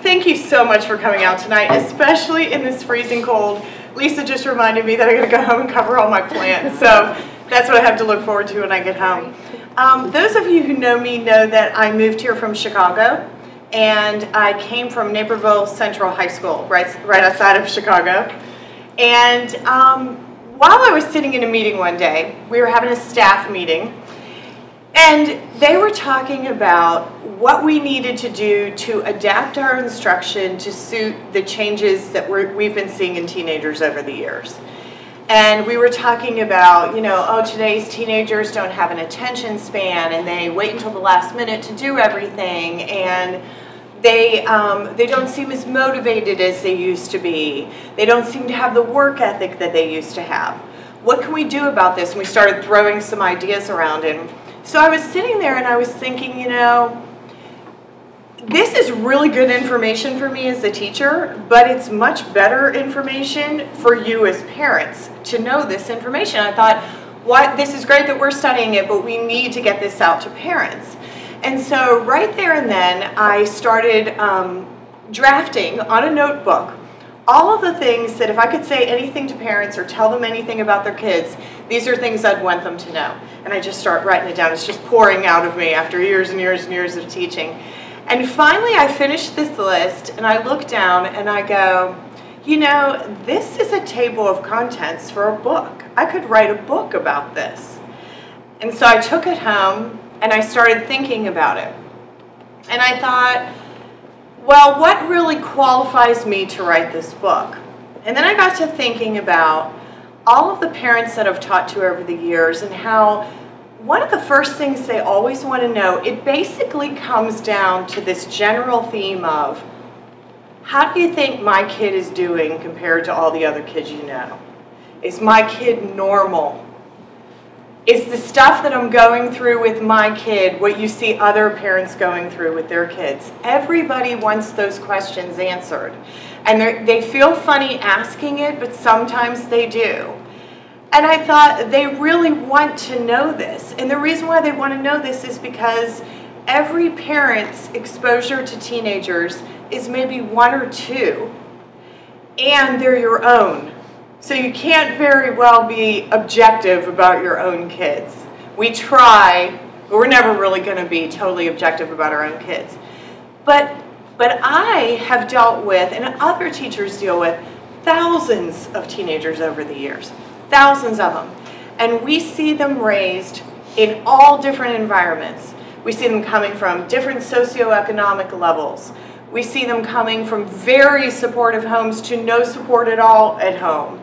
thank you so much for coming out tonight, especially in this freezing cold. Lisa just reminded me that I got to go home and cover all my plants, so that's what I have to look forward to when I get home. Those of you who know me know that I moved here from Chicago, and I came from Naperville Central High School, right outside of Chicago. And while I was sitting in a meeting one day, we were having a staff meeting, and they were talking about what we needed to do to adapt our instruction to suit the changes that we've been seeing in teenagers over the years. And we were talking about, you know, oh, today's teenagers don't have an attention span, and they wait until the last minute to do everything, and they don't seem as motivated as they used to be. They don't seem to have the work ethic that they used to have. What can we do about this? And we started throwing some ideas around, and so I was sitting there and I was thinking, you know, this is really good information for me as a teacher, but it's much better information for you as parents to know this information. I thought, this is great that we're studying it, but we need to get this out to parents. And so right there and then, I started drafting on a notebook all of the things that if I could say anything to parents or tell them anything about their kids, these are things I'd want them to know. And I just start writing it down. It's just pouring out of me after years and years and years of teaching. And finally, I finished this list, and I look down and I go, you know, this is a table of contents for a book. I could write a book about this. And so I took it home, and I started thinking about it. And I thought, well, what really qualifies me to write this book? And then I got to thinking about all of the parents that I've taught to over the years and how one of the first things they always want to know, it basically comes down to this general theme of, how do you think my kid is doing compared to all the other kids you know? Is my kid normal? Is the stuff that I'm going through with my kid what you see other parents going through with their kids? Everybody wants those questions answered. And they feel funny asking it, but sometimes they do. And I thought they really want to know this. And the reason why they want to know this is because every parent's exposure to teenagers is maybe one or two, and they're your own. So you can't very well be objective about your own kids. We try, but we're never really going to be totally objective about our own kids. But I have dealt with, and other teachers deal with, thousands of teenagers over the years. Thousands of them. And we see them raised in all different environments. We see them coming from different socioeconomic levels. We see them coming from very supportive homes to no support at all at home.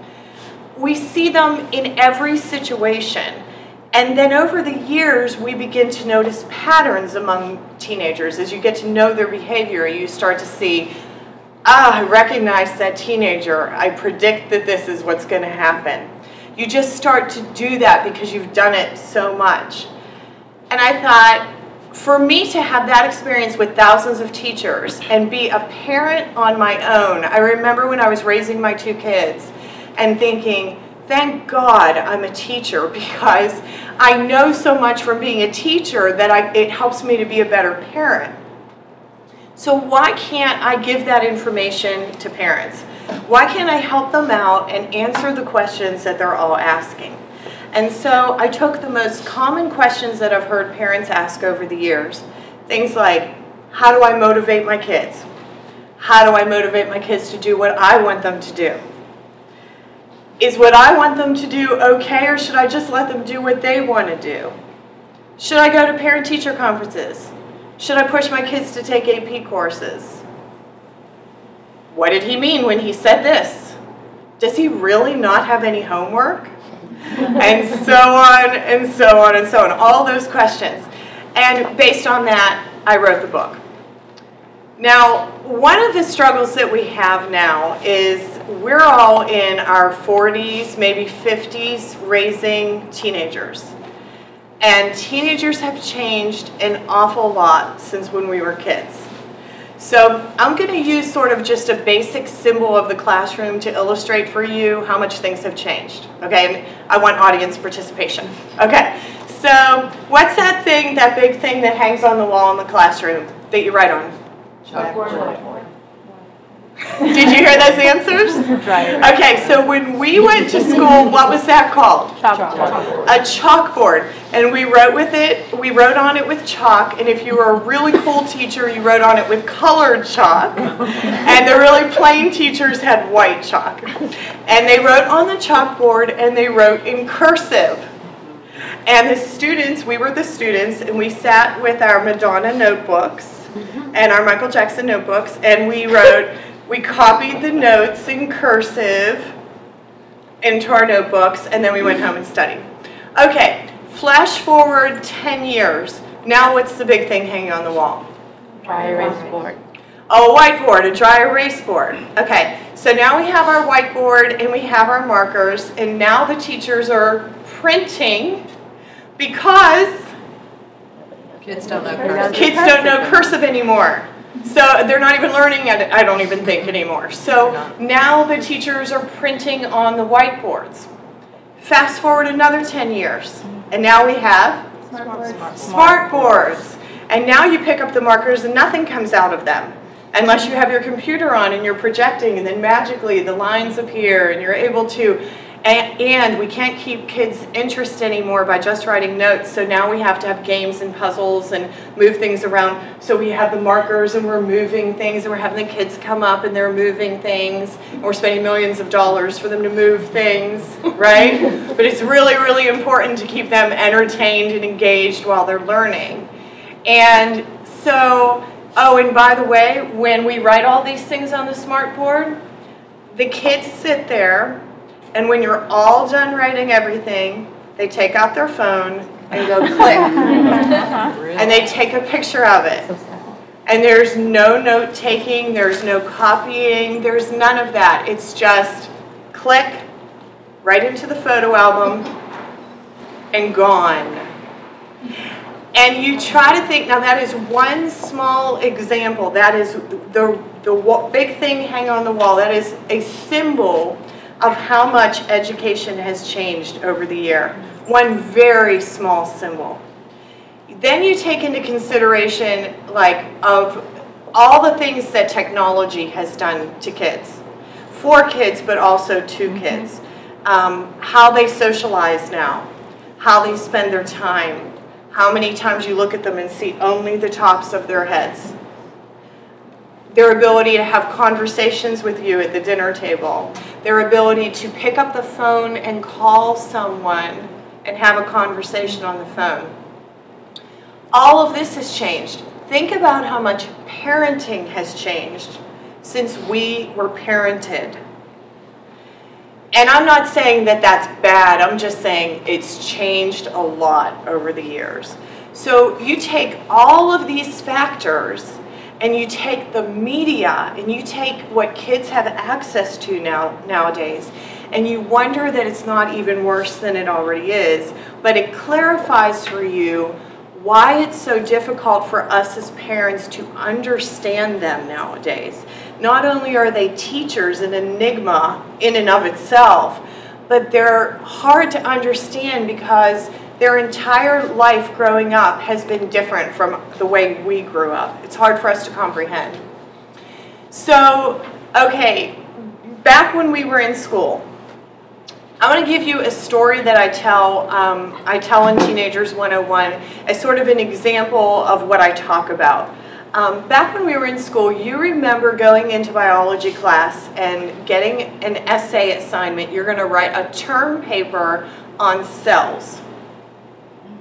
We see them in every situation. And then over the years, we begin to notice patterns among teenagers. As you get to know their behavior, you start to see, I recognize that teenager. I predict that this is what's going to happen. You just start to do that because you've done it so much. And I thought, for me to have that experience with thousands of teachers and be a parent on my own, I remember when I was raising my two kids and thinking, thank God I'm a teacher, because I know so much from being a teacher that it helps me to be a better parent. So why can't I give that information to parents? Why can't I help them out and answer the questions that they're all asking? And so I took the most common questions that I've heard parents ask over the years. Things like, how do I motivate my kids? How do I motivate my kids to do what I want them to do? Is what I want them to do okay, or should I just let them do what they want to do? Should I go to parent-teacher conferences? Should I push my kids to take AP courses? What did he mean when he said this? Does he really not have any homework? And so on and so on and so on. All those questions. And based on that, I wrote the book. Now, one of the struggles that we have now is we're all in our 40s, maybe 50s, raising teenagers. And teenagers have changed an awful lot since when we were kids. So I'm going to use sort of just a basic symbol of the classroom to illustrate for you how much things have changed. Okay, and I want audience participation. Okay, so what's that thing, that big thing that hangs on the wall in the classroom that you write on? Chalkboard. Did you hear those answers? Okay, so when we went to school, what was that called? Chalkboard. A chalkboard. And we wrote on it with chalk, and if you were a really cool teacher, you wrote on it with colored chalk. And the really plain teachers had white chalk. And they wrote on the chalkboard, and they wrote in cursive. And the students, we were the students, and we sat with our Madonna notebooks and our Michael Jackson notebooks, and we copied the notes in cursive into our notebooks, and then we went home and studied. Okay, flash forward 10 years. Now what's the big thing hanging on the wall? Dry erase board. Oh, a whiteboard, a dry erase board. Okay, so now we have our whiteboard and we have our markers, and now the teachers are printing because Kids don't know cursive. Kids don't know cursive anymore. So they're not even learning it, I don't even think, anymore. So now the teachers are printing on the whiteboards. Fast forward another 10 years, and now we have smart boards. And now you pick up the markers and nothing comes out of them, unless you have your computer on and you're projecting, and then magically the lines appear and you're able to. And we can't keep kids' interest anymore by just writing notes, so now we have to have games and puzzles and move things around. So we have the markers and we're moving things, and we're having the kids come up and they're moving things, and we're spending millions of dollars for them to move things, right? But it's really, really important to keep them entertained and engaged while they're learning. And so, oh, and by the way, when we write all these things on the smart board, the kids sit there, and when you're all done writing everything, they take out their phone and go click. And they take a picture of it. And there's no note taking, there's no copying, there's none of that. It's just click right into the photo album and gone. And you try to think, now that is one small example, that is the big thing hanging on the wall, that is a symbol of how much education has changed over the year. One very small symbol. Then you take into consideration, like, of all the things that technology has done to kids. For kids, but also to kids. How they socialize now. How they spend their time. How many times you look at them and see only the tops of their heads. Their ability to have conversations with you at the dinner table. Their ability to pick up the phone and call someone and have a conversation on the phone. All of this has changed. Think about how much parenting has changed since we were parented. And I'm not saying that that's bad, I'm just saying it's changed a lot over the years. So you take all of these factors, and you take the media, and you take what kids have access to nowadays, and you wonder that it's not even worse than it already is, but it clarifies for you why it's so difficult for us as parents to understand them nowadays. Not only are they teachers, an enigma in and of itself, but they're hard to understand because their entire life growing up has been different from the way we grew up. It's hard for us to comprehend. So, okay, back when we were in school, I want to give you a story that I tell in Teenagers 101 as sort of an example of what I talk about. Back when we were in school, you remember going into biology class and getting an essay assignment. You're going to write a term paper on cells.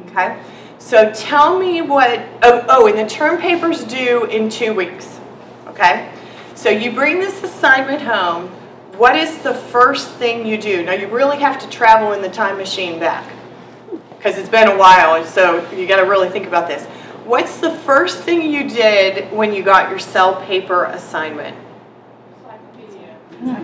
Okay, so tell me what, and the term paper's due in 2 weeks, okay? So you bring this assignment home, what is the first thing you do? Now you really have to travel in the time machine back, because it's been a while, so you gotta really think about this. What's the first thing you did when you got your cell paper assignment?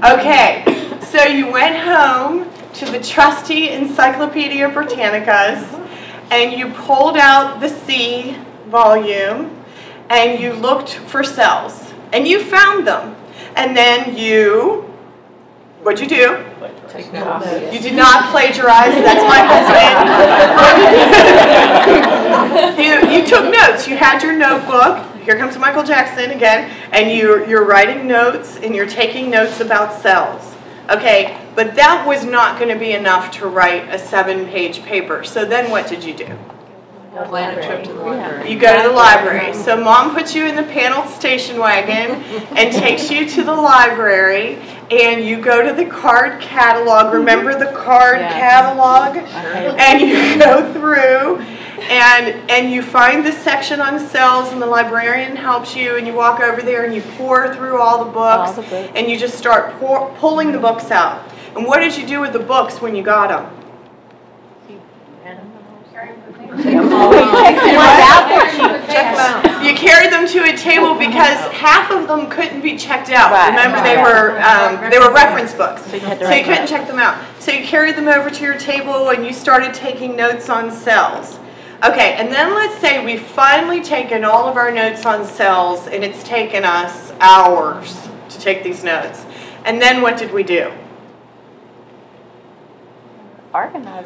Okay, so you went home to the trusty Encyclopedia Britannicas, and you pulled out the C volume, and you looked for cells, and you found them. And then what'd you do? You did not plagiarize, that's my husband. You took notes, you had your notebook, here comes Michael Jackson again, and you're writing notes and you're taking notes about cells. Okay, but that was not going to be enough to write a 7-page paper. So then what did you do? Plan a trip to the library. You go to the library. So mom puts you in the paneled station wagon and takes you to the library, and you go to the card catalog. Remember the card catalog? And you go through and you find the section on cells, and the librarian helps you, and you walk over there and you pour through all the books, and you just start pulling the books out. And what did you do with the books when you got them? You carried them to a table because half of them couldn't be checked out. Remember, they were reference books, so you couldn't check them out. So you carried them over to your table and you started taking notes on cells. Okay, and then let's say we've finally taken all of our notes on cells, and it's taken us hours to take these notes. And then what did we do?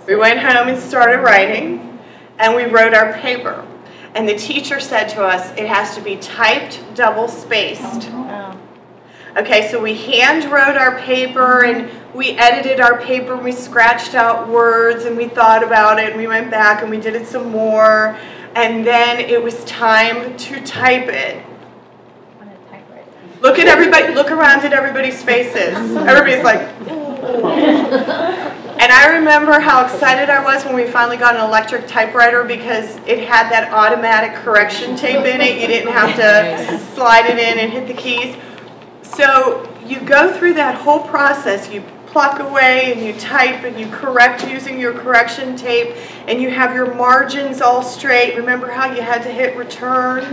We went home and started writing, and we wrote our paper. And the teacher said to us, it has to be typed, double-spaced. Okay, so we hand wrote our paper, and we edited our paper, and we scratched out words, and we thought about it, and we went back, and we did it some more, and then it was time to type it. Look at everybody, look around at everybody's faces. Everybody's like, and I remember how excited I was when we finally got an electric typewriter, because it had that automatic correction tape in it. You didn't have to slide it in and hit the keys. So you go through that whole process. You pluck away and you type and you correct using your correction tape, and you have your margins all straight. Remember how you had to hit return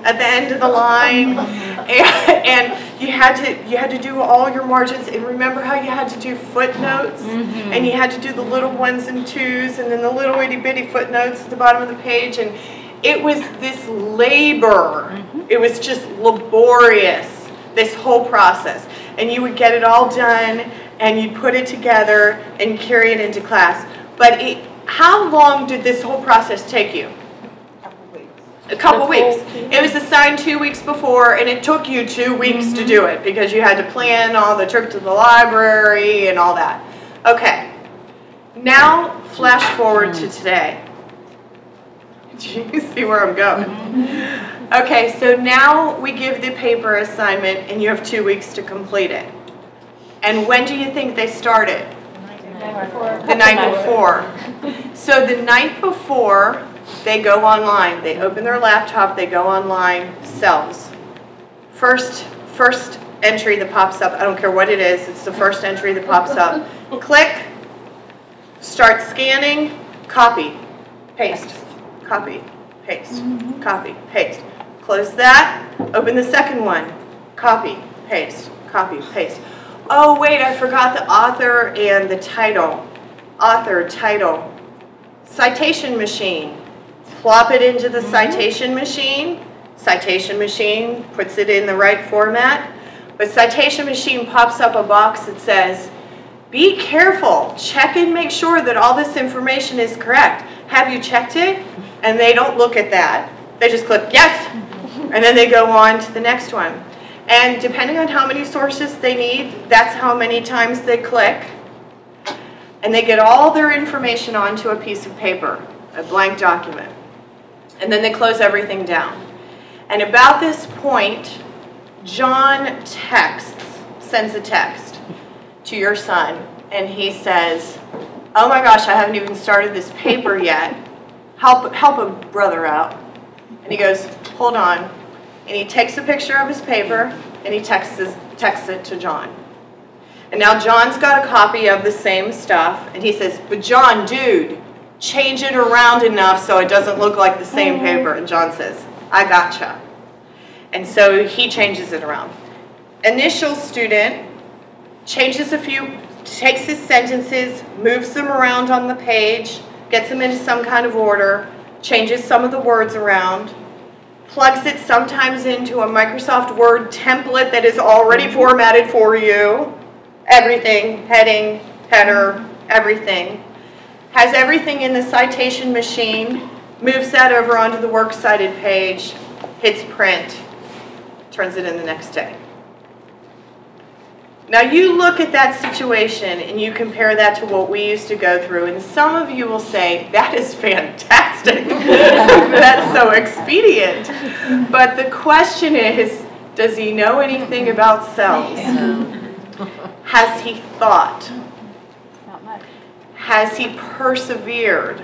at the end of the line, and you had to do all your margins, and remember how you had to do footnotes, and you had to do the little 1s and 2s, and then the little itty bitty footnotes at the bottom of the page, and it was this labor. It was just laborious, this whole process, and you would get it all done, and you'd put it together and carry it into class. But how long did this whole process take you? A couple weeks. It was assigned 2 weeks before, and it took you 2 weeks to do it because you had to plan all the trip to the library and all that. Okay, now flash forward to today. Do you see where I'm going? Okay, so now we give the paper assignment, and you have 2 weeks to complete it. And when do you think they started? The night before. So the night before, they go online. They open their laptop, they go online, cells. First entry that pops up, I don't care what it is, it's the first entry that pops up. Click, start scanning, copy, paste, copy, paste, copy, paste. Close that, open the second one, copy, paste, copy, paste. Oh wait, I forgot the author and the title. Author, title, citation machine. Plop it into the citation machine puts it in the right format, but citation machine pops up a box that says, be careful, check and make sure that all this information is correct. Have you checked it? And they don't look at that. They just click yes, and then they go on to the next one. And depending on how many sources they need, that's how many times they click. And they get all their information onto a piece of paper, a blank document. And then they close everything down. And about this point, John sends a text to your son, and he says, oh my gosh, I haven't even started this paper yet. Help a brother out. And he goes, hold on. And he takes a picture of his paper, and he texts it to John. And now John's got a copy of the same stuff, and he says, but John, dude, change it around enough so it doesn't look like the same paper. And John says, I gotcha. And so he changes it around. Initial student changes takes his sentences, moves them around on the page, gets them into some kind of order, changes some of the words around, plugs it sometimes into a Microsoft Word template that is already formatted for you. Everything, heading, header, everything. Has everything in the citation machine, moves that over onto the works cited page, hits print, turns it in the next day. Now you look at that situation and you compare that to what we used to go through, and some of you will say, that is fantastic. That's so expedient. But the question is, does he know anything about cells? Has he thought? Not much. Has he persevered?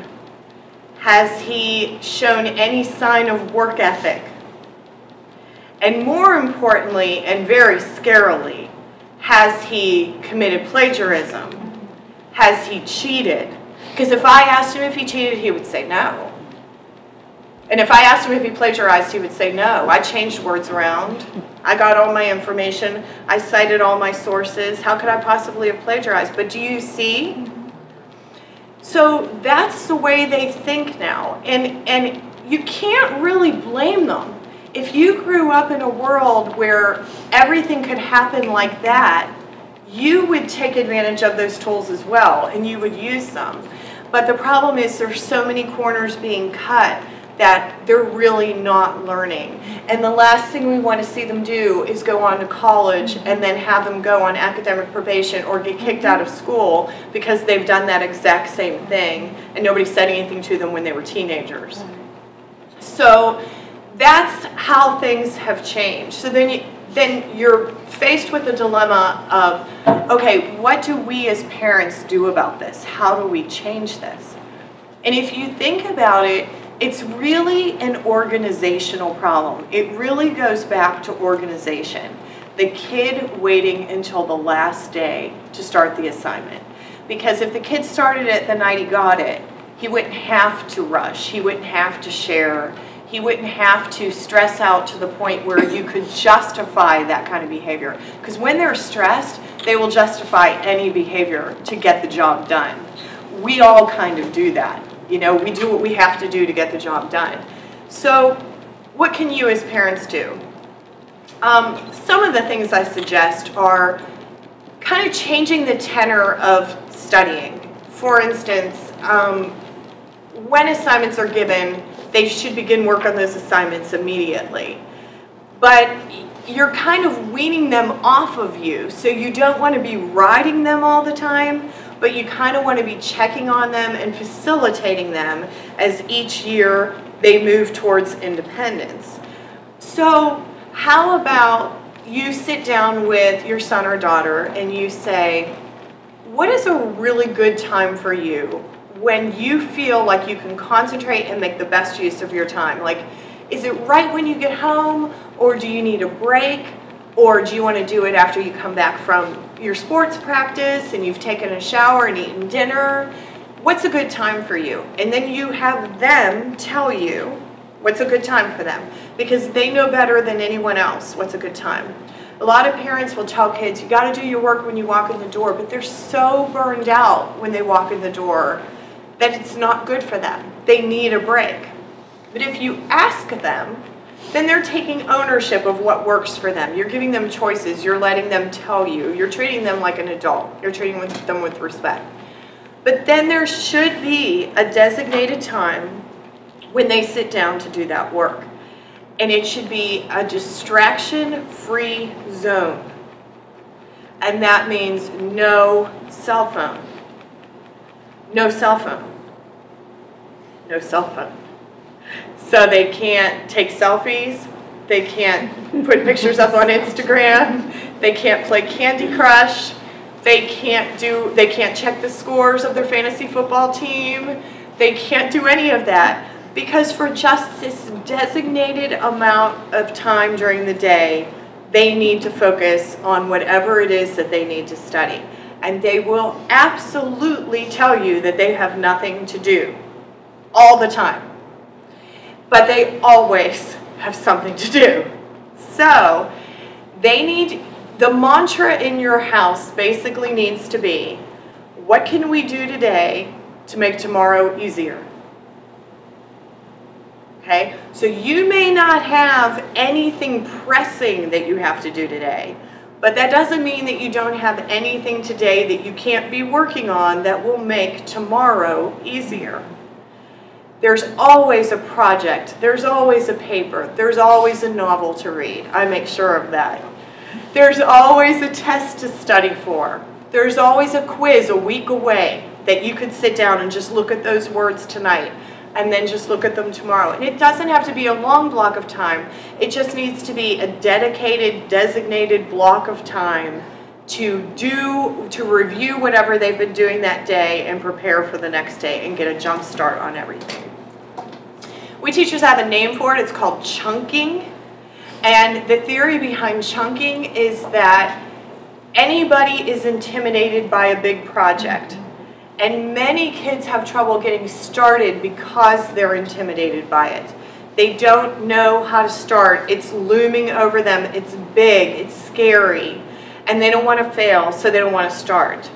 Has he shown any sign of work ethic? And more importantly, and very scarily, has he committed plagiarism? Has he cheated? Because if I asked him if he cheated, he would say no. And if I asked him if he plagiarized, he would say no. I changed words around. I got all my information. I cited all my sources. How could I possibly have plagiarized? But do you see? So that's the way they think now. And you can't really blame them. If you grew up in a world where everything could happen like that, you would take advantage of those tools as well, and you would use them. But the problem is there's so many corners being cut that they're really not learning. And the last thing we want to see them do is go on to college and then have them go on academic probation or get kicked out of school because they've done that exact same thing and nobody said anything to them when they were teenagers. So that's how things have changed. So then you're faced with the dilemma of, okay, what do we as parents do about this? How do we change this? And if you think about it, it's really an organizational problem. It really goes back to organization. The kid waiting until the last day to start the assignment. Because if the kid started it the night he got it, he wouldn't have to rush. He wouldn't have to share. He wouldn't have to stress out to the point where you could justify that kind of behavior. Because when they're stressed, they will justify any behavior to get the job done. We all kind of do that. You know, we do what we have to do to get the job done. So what can you as parents do? Some of the things I suggest are kind of changing the tenor of studying. For instance, when assignments are given, they should begin work on those assignments immediately. But you're kind of weaning them off of you, so you don't want to be riding them all the time, but you kind of want to be checking on them and facilitating them as each year they move towards independence. So how about you sit down with your son or daughter and you say, what is a really good time for you when you feel like you can concentrate and make the best use of your time? Like, is it right when you get home, or do you need a break, or do you want to do it after you come back from your sports practice and you've taken a shower and eaten dinner? What's a good time for you? And then you have them tell you what's a good time for them, because they know better than anyone else what's a good time. A lot of parents will tell kids, you got to do your work when you walk in the door, but they're so burned out when they walk in the door that it's not good for them. They need a break. But if you ask them, then they're taking ownership of what works for them. You're giving them choices. You're letting them tell you. You're treating them like an adult. You're treating them with respect. But then there should be a designated time when they sit down to do that work. And it should be a distraction-free zone. And that means no cell phone. No cell phone. No cell phone. So they can't take selfies, they can't put pictures up on Instagram, they can't play Candy Crush, they can't check the scores of their fantasy football team, they can't do any of that. Because for just this designated amount of time during the day, they need to focus on whatever it is that they need to study. And they will absolutely tell you that they have nothing to do all the time. But they always have something to do. So the mantra in your house basically needs to be, what can we do today to make tomorrow easier? Okay, so you may not have anything pressing that you have to do today, but that doesn't mean that you don't have anything today that you can't be working on that will make tomorrow easier. There's always a project. There's always a paper. There's always a novel to read. I make sure of that. There's always a test to study for. There's always a quiz a week away that you could sit down and just look at those words tonight and then just look at them tomorrow. And it doesn't have to be a long block of time. It just needs to be a dedicated, designated block of time to review whatever they've been doing that day and prepare for the next day and get a jump start on everything. We teachers have a name for it. It's called chunking. And the theory behind chunking is that anybody is intimidated by a big project. And many kids have trouble getting started because they're intimidated by it. They don't know how to start. It's looming over them. It's big. It's scary. And they don't want to fail, so they don't want to start.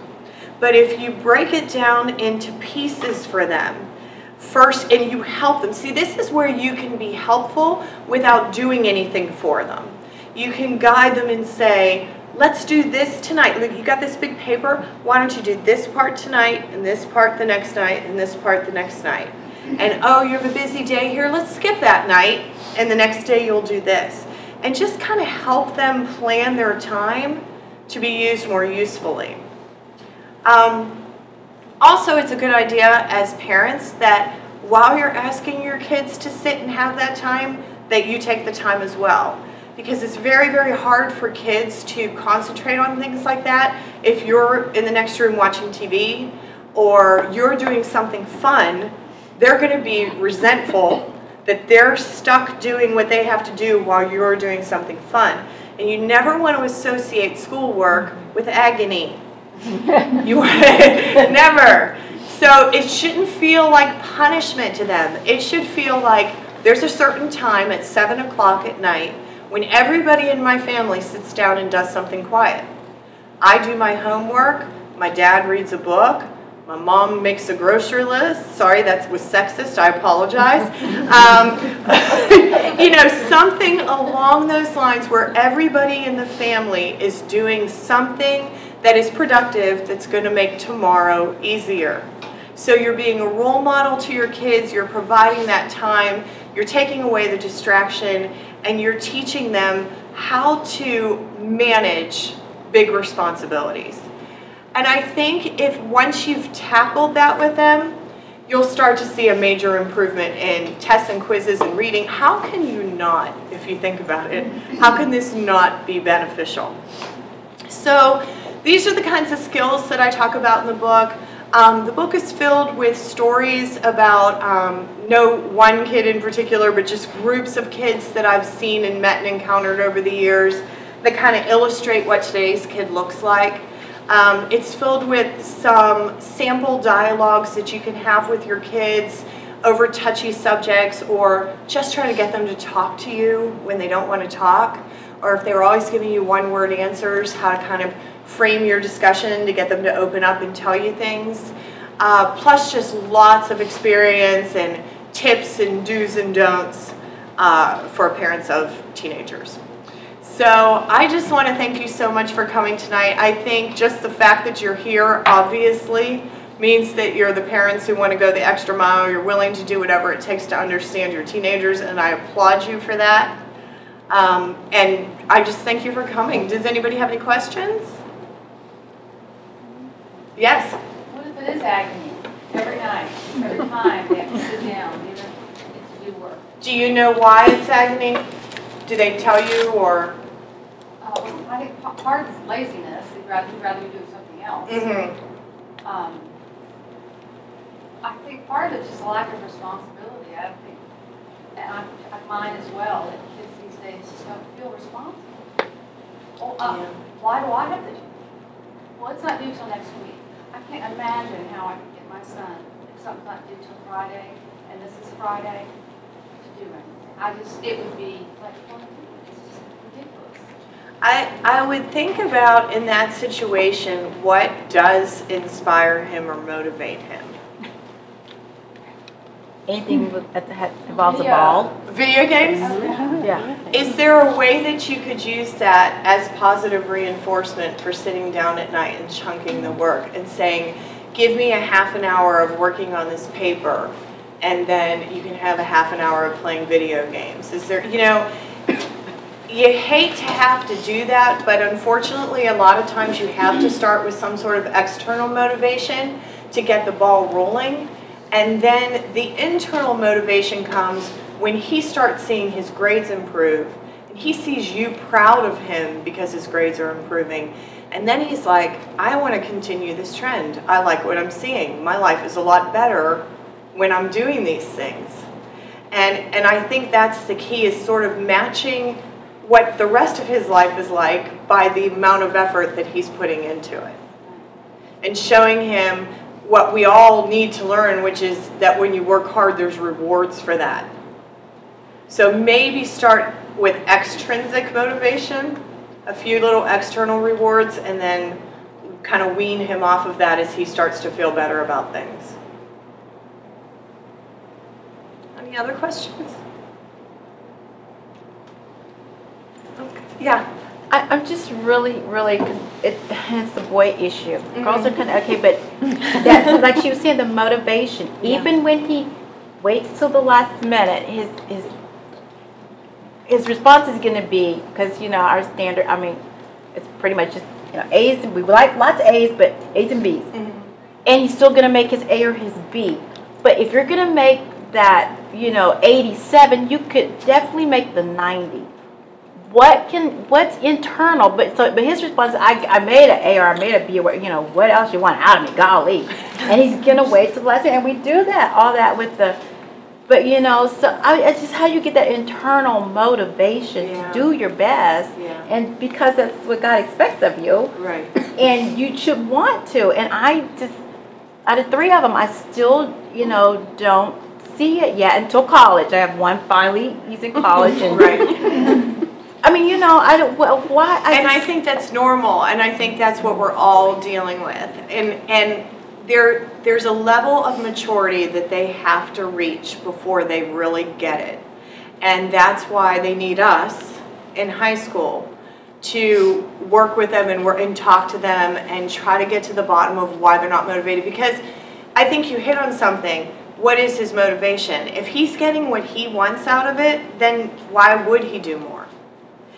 But if you break it down into pieces for them, first, and you help them. See, this is where you can be helpful without doing anything for them. You can guide them and say, let's do this tonight. Look, you got this big paper. Why don't you do this part tonight, and this part the next night, and this part the next night? And oh, you have a busy day here. Let's skip that night, and the next day you'll do this. And just kind of help them plan their time to be used more usefully. Also, it's a good idea as parents that while you're asking your kids to sit and have that time, that you take the time as well. Because it's very, very hard for kids to concentrate on things like that if you're in the next room watching TV or you're doing something fun. They're going to be resentful that they're stuck doing what they have to do while you're doing something fun. And you never want to associate schoolwork with agony. You never. So it shouldn't feel like punishment to them. It should feel like there's a certain time at 7 o'clock at night when everybody in my family sits down and does something quiet. I do my homework, my dad reads a book, my mom makes a grocery list. Sorry, that was sexist, I apologize. You know, something along those lines where everybody in the family is doing something that is productive that's going to make tomorrow easier. So you're being a role model to your kids, you're providing that time, you're taking away the distraction, and you're teaching them how to manage big responsibilities. And I think if once you've tackled that with them, you'll start to see a major improvement in tests and quizzes and reading. How can you not, if you think about it, how can this not be beneficial? So these are the kinds of skills that I talk about in the book. The book is filled with stories about no one kid in particular, but just groups of kids that I've seen and met and encountered over the years that kind of illustrate what today's kid looks like. It's filled with some sample dialogues that you can have with your kids over touchy subjects, or just try to get them to talk to you when they don't want to talk, or if they're always giving you one-word answers, how to kind of frame your discussion to get them to open up and tell you things. Plus just lots of experience and tips and do's and don'ts for parents of teenagers. So I just want to thank you so much for coming tonight. I think just the fact that you're here obviously means that you're the parents who want to go the extra mile. You're willing to do whatever it takes to understand your teenagers, and I applaud you for that. And I just thank you for coming. Does anybody have any questions? Yes? What if it is agony? Every night, every time they have to sit down, even to do work. Do you know why it's agony? Do they tell you, or? I think part is laziness. They'd rather be doing something else. Mm-hmm. I think part of it's just a lack of responsibility. I don't think, and mine as well, that kids these days just don't feel responsible. Well, why do I have to do it? Well, it's not due till next week. I can't imagine how I could get my son, if something's not due till Friday, and this is Friday, to do anything. It would be like, it's just ridiculous. I would think about, in that situation, what does inspire him or motivate him? Anything that involves a ball. Video games? Yeah. Is there a way that you could use that as positive reinforcement for sitting down at night and chunking the work and saying, give me a half an hour of working on this paper and then you can have a half an hour of playing video games. Is there, you know, you hate to have to do that, but unfortunately a lot of times you have to start with some sort of external motivation to get the ball rolling, and then the internal motivation comes when he starts seeing his grades improve, and he sees you proud of him because his grades are improving, and then he's like, I want to continue this trend. I like what I'm seeing. My life is a lot better when I'm doing these things. And I think that's the key, is sort of matching what the rest of his life is like by the amount of effort that he's putting into it. And showing him what we all need to learn, which is that when you work hard, there's rewards for that. So maybe start with extrinsic motivation, a few little external rewards, and then kind of wean him off of that as he starts to feel better about things. Any other questions? Okay. Yeah. I'm just really, it's the boy issue. Girls are kind of okay, but that, like she was saying, the motivation. Even when he waits till the last minute, his response is going to be, because you know our standard. I mean, it's pretty much just A's. We like lots of A's, but A's and B's. And he's still going to make his A or his B. But if you're going to make that 87, you could definitely make the 90. What's internal? But his response, I made an A or I made a B, or what else you want out of me, golly. And he's gonna wait till the last minute, and we do that, all that with the, but so it's just how you get that internal motivation to do your best, and because that's what God expects of you, right? And you should want to. And I just, out of 3 of them, I still don't see it yet until college. I have one finally, he's in college, and right. I mean, I don't. Why? I think that's normal, and I think that's what we're all dealing with. And there's a level of maturity that they have to reach before they really get it, and that's why they need us in high school to work with them and talk to them and try to get to the bottom of why they're not motivated. Because I think you hit on something. What is his motivation? If he's getting what he wants out of it, then why would he do more?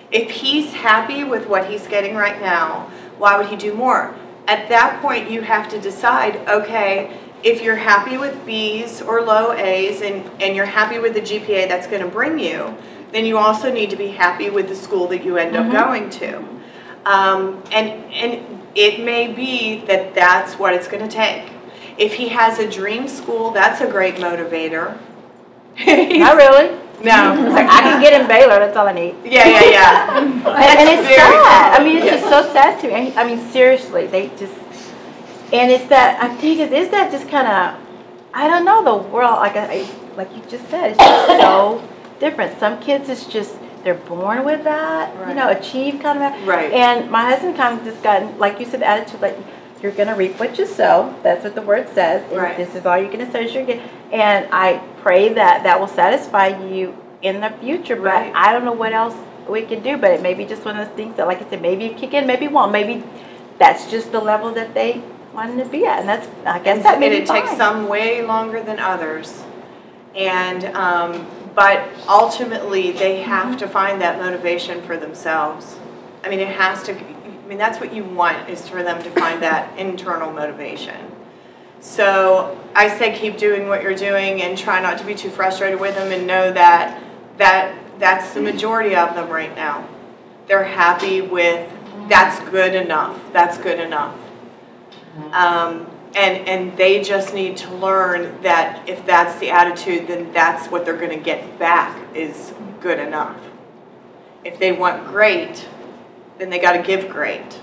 If he's happy with what he's getting right now, why would he do more? At that point, you have to decide, okay, if you're happy with B's or low A's and you're happy with the GPA that's going to bring you, then you also need to be happy with the school that you end up going to. And it may be that that's what it's going to take. If he has a dream school, that's a great motivator. Not really. No. It's like, I can get in Baylor, that's all I need. Yeah. And it's sad. I mean, it's just so sad to me. I mean, seriously, they just, and it's that, I think, is that just kind of, I don't know, the world, like you just said, it's just so different. Some kids, it's just, they're born with that, achieve kind of that. Right. And my husband kind of just got, like you said, the attitude, like, you're going to reap what you sow. That's what the word says. Right. This is all you're going to sow. And I pray that that will satisfy you in the future. But I don't know what else we can do. But it may be just one of those things that, like I said, maybe you kick in, maybe you won't. Maybe that's just the level that they wanted to be at. And that's, I guess, that may be fine. It takes some way longer than others. And but ultimately, they have to find that motivation for themselves. I mean, it has to. I mean, that's what you want, is for them to find that internal motivation. So I say keep doing what you're doing and try not to be too frustrated with them, and know that that's the majority of them right now. They're happy with, that's good enough. That's good enough. And they just need to learn that if that's the attitude, then that's what they're going to get back, is good enough. If they want great, then they got to give great,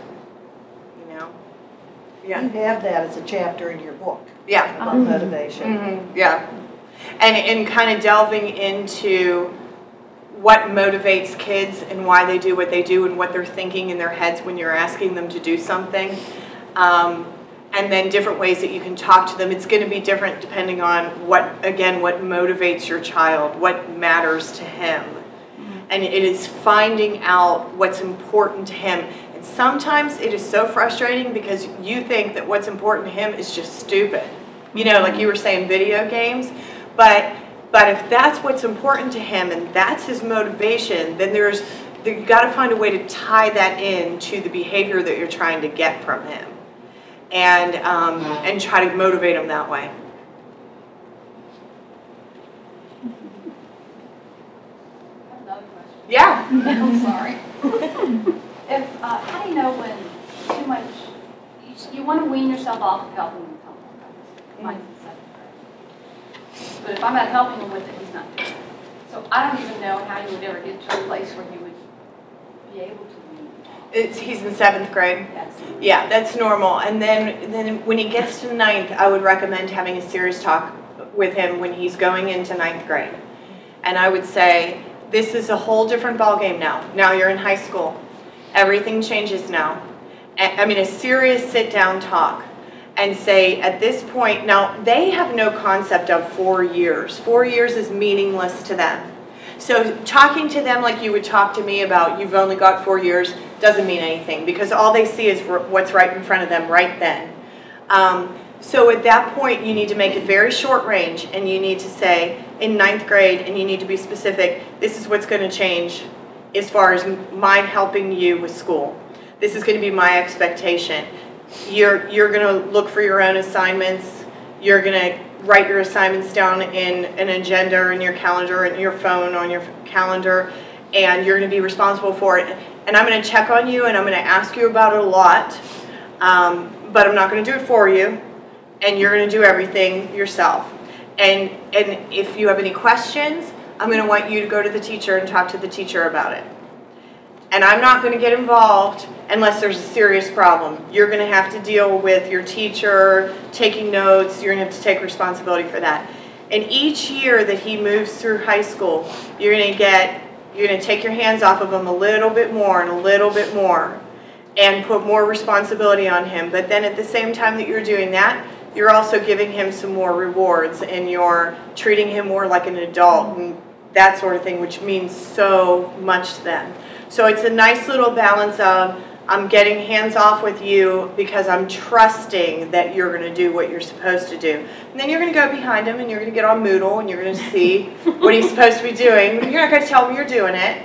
Yeah. You have that as a chapter in your book. Yeah. About motivation. Yeah. And kind of delving into what motivates kids and why they do what they do and what they're thinking in their heads when you're asking them to do something. And then different ways that you can talk to them. It's going to be different depending on what motivates your child, what matters to him. And it is finding out what's important to him. And sometimes it is so frustrating because you think that what's important to him is just stupid. Like you were saying, video games. But if that's what's important to him and that's his motivation, then you've got to find a way to tie that in to the behavior that you're trying to get from him, and try to motivate him that way. I have another question. Yeah. I'm sorry. How do you know when too much, you want to wean yourself off of helping him with homework? Mine's in 7th grade. But if I'm not helping him with it, he's not doing it. So I don't even know how you would ever get to a place where you would be able to wean. He's in 7th grade. Yes. Yeah, that's normal. And then when he gets to 9th, I would recommend having a serious talk with him when he's going into 9th grade. And I would say, this is a whole different ballgame now. Now you're in high school. Everything changes now. I mean, a serious sit-down talk. And say, at this point, now they have no concept of 4 years. 4 years is meaningless to them. So talking to them like you would talk to me about you've only got 4 years doesn't mean anything, because all they see is what's right in front of them right then. So at that point, you need to make it very short range, and you need to say, in 9th grade, and you need to be specific, this is what's going to change as far as my helping you with school. This is going to be my expectation. You're going to look for your own assignments. You're going to write your assignments down in an agenda, in your calendar, in your phone, on your calendar, and you're going to be responsible for it. And I'm going to check on you, and I'm going to ask you about it a lot, but I'm not going to do it for you, and you're going to do everything yourself. And if you have any questions, I'm going to want you to go to the teacher and talk to the teacher about it. And I'm not going to get involved unless there's a serious problem. You're going to have to deal with your teacher, taking notes. You're going to have to take responsibility for that. And each year that he moves through high school, you're going to take your hands off of him a little bit more and a little bit more, and put more responsibility on him. But then at the same time that you're doing that, you're also giving him some more rewards, and you're treating him more like an adult and that sort of thing, which means so much to them. So it's a nice little balance of, I'm getting hands off with you because I'm trusting that you're going to do what you're supposed to do. And then you're going to go behind him and you're going to get on Moodle and you're going to see what he's supposed to be doing. You're not going to tell him you're doing it.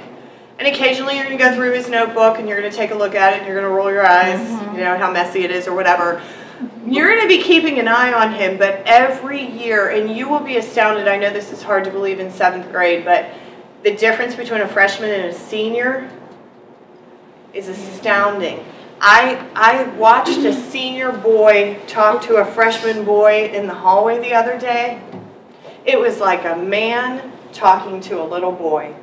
And occasionally you're going to go through his notebook and you're going to take a look at it and you're going to roll your eyes, you know, how messy it is or whatever. You're going to be keeping an eye on him, but every year, and you will be astounded, I know this is hard to believe in 7th grade, but the difference between a freshman and a senior is astounding. I watched a senior boy talk to a freshman boy in the hallway the other day. It was like a man talking to a little boy.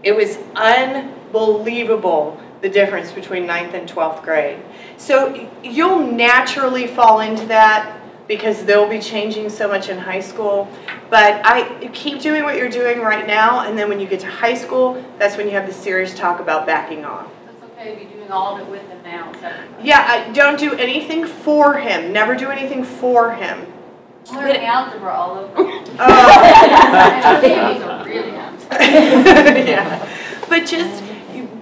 It was unbelievable, the difference between 9th and 12th grade. So you'll naturally fall into that because they'll be changing so much in high school. But keep doing what you're doing right now, and then when you get to high school, that's when you have the serious talk about backing off. It's okay to be doing all of it with him now. Yeah, don't do anything for him. Never do anything for him. I'm learning algebra all over. Oh. These are really Yeah. But just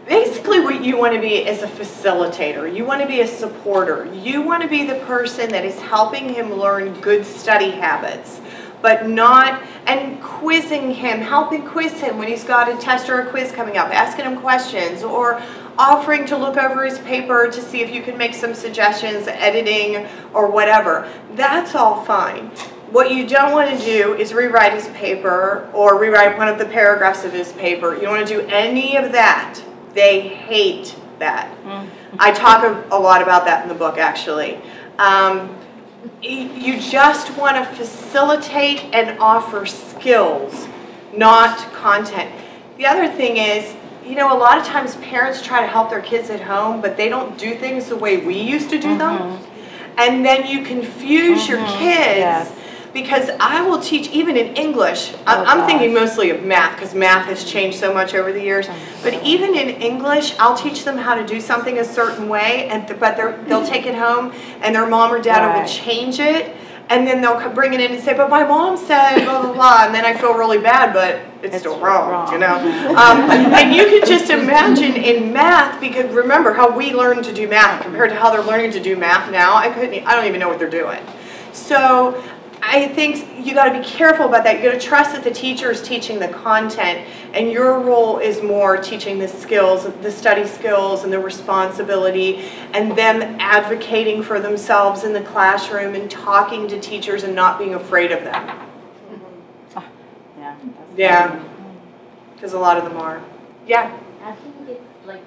basically what you want to be is a facilitator. You want to be a supporter. You want to be the person that is helping him learn good study habits, but not, and quizzing him, helping quiz him when he's got a test or a quiz coming up, asking him questions, or offering to look over his paper to see if you can make some suggestions, editing, or whatever. That's all fine. What you don't want to do is rewrite his paper or rewrite one of the paragraphs of his paper. You don't want to do any of that. They hate that. I talk a lot about that in the book, actually. You just want to facilitate and offer skills, not content. The other thing is, you know, a lot of times parents try to help their kids at home, but they don't do things the way we used to do them. And then you confuse your kids. Because I will teach, even in English, I'm thinking mostly of math, because math has changed so much over the years, but even in English, I'll teach them how to do something a certain way, but they'll take it home, and their mom or dad will change it, and then they'll bring it in and say, but my mom said blah, blah, blah, and then I feel really bad, but it's still wrong, you know. And you can just imagine in math, because remember how we learned to do math compared to how they're learning to do math now. I don't even know what they're doing. So I think you got to be careful about that. You got to trust that the teacher is teaching the content, and your role is more teaching the skills, the study skills, and the responsibility, and them advocating for themselves in the classroom and talking to teachers and not being afraid of them. Yeah. Yeah, because a lot of them are. Yeah. I think it's like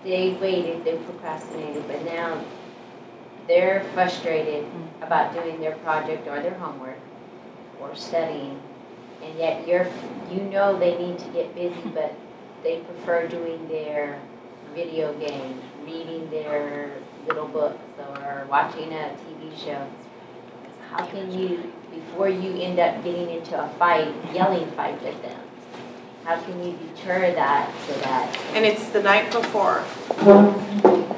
they waited, they procrastinated, but now they're frustrated about doing their project or their homework or studying, and yet you know they need to get busy, but they prefer doing their video games, reading their little books, or watching a TV show. How can you, before you end up getting into a fight, yelling fight with them, how can you deter that so that... And it's the night before.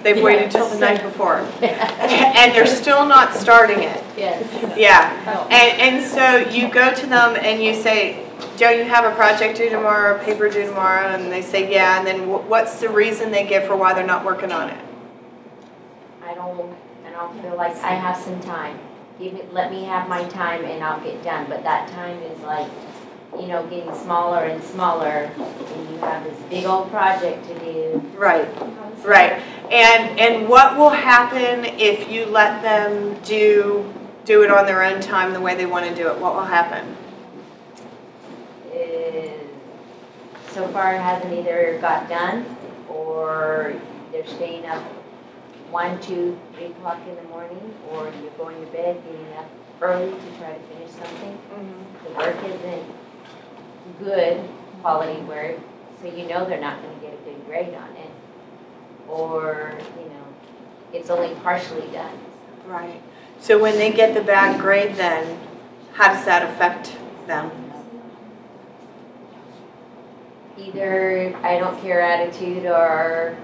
They've waited till the night before. And they're still not starting it. Yes. Yeah. And so you go to them and you say, don't you have a project due tomorrow, a paper due tomorrow? And they say, yeah. And then what's the reason they give for why they're not working on it? I don't feel like I have some time. Let me have my time and I'll get done. But that time is like, you know, getting smaller and smaller, and you have this big old project to do. Right, right. And what will happen if you let them do it on their own time the way they want to do it? What will happen? So far it hasn't either got done, or they're staying up 1, 2, 3 o'clock in the morning, or you're going to bed, getting up early to try to finish something. The work isn't good quality work, so you know they're not going to get a good grade on it, or you know it's only partially done. Right. So when they get the bad grade, then how does that affect them? Either I don't care attitude, or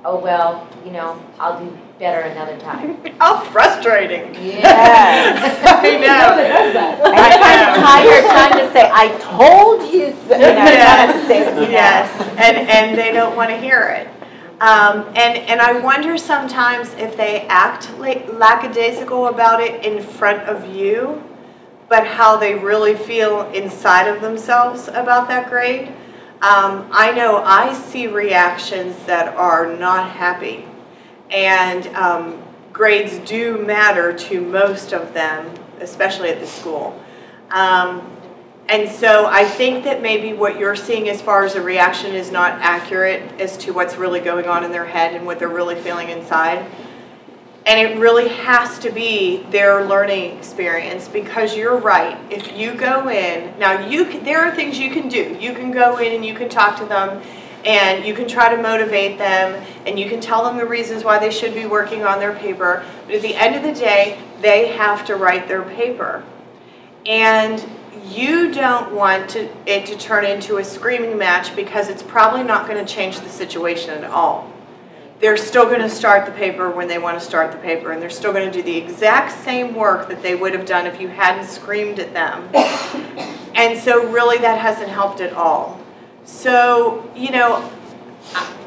oh well, you know, I'll do better another time. How frustrating. Yeah. I know. I'm tired trying to say, I told you so. Yes, and they don't want to hear it. And I wonder sometimes if they act lackadaisical about it in front of you, but how they really feel inside of themselves about that grade. I know I see reactions that are not happy, and grades do matter to most of them, especially at the school. And so I think that maybe what you're seeing as far as a reaction is not accurate as to what's really going on in their head and what they're really feeling inside. And it really has to be their learning experience, because you're right. If you go in, now there are things you can do. You can go in and you can talk to them, and you can try to motivate them, and you can tell them the reasons why they should be working on their paper. But at the end of the day, they have to write their paper. And you don't want it to turn into a screaming match, because it's probably not going to change the situation at all. They're still going to start the paper when they want to start the paper, and they're still going to do the exact same work that they would have done if you hadn't screamed at them. And so really that hasn't helped at all. So, you know,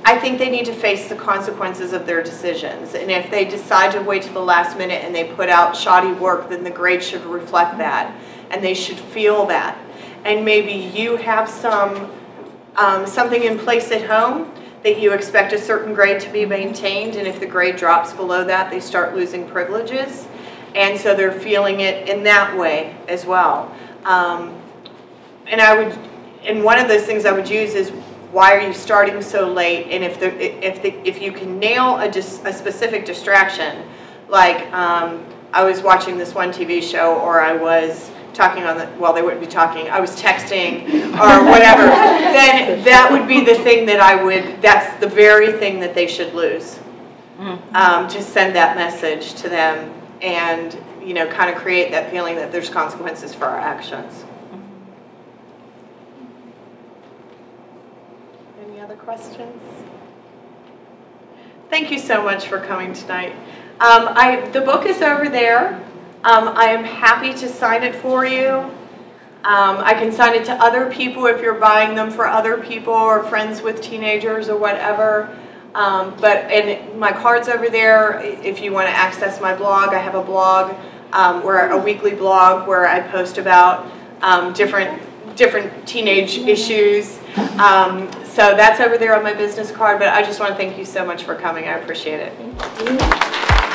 I think they need to face the consequences of their decisions. And if they decide to wait till the last minute and they put out shoddy work, then the grade should reflect that, and they should feel that. And maybe you have something in place at home that you expect a certain grade to be maintained, and if the grade drops below that, they start losing privileges, and so they're feeling it in that way as well. And one of those things I would use is, why are you starting so late? And if you can nail a specific distraction, like I was watching this one TV show, or I was talking on well, they wouldn't be talking, I was texting or whatever, then that would be the thing that that's the very thing that they should lose, to send that message to them, and, you know, kind of create that feeling that there's consequences for our actions. Any other questions? Thank you so much for coming tonight. The book is over there. I am happy to sign it for you. I can sign it to other people if you're buying them for other people or friends with teenagers or whatever. And my card's over there if you want to access my blog. I have a blog. We're a weekly blog where I post about different teenage issues. So that's over there on my business card, but I just want to thank you so much for coming. I appreciate it. Thank you.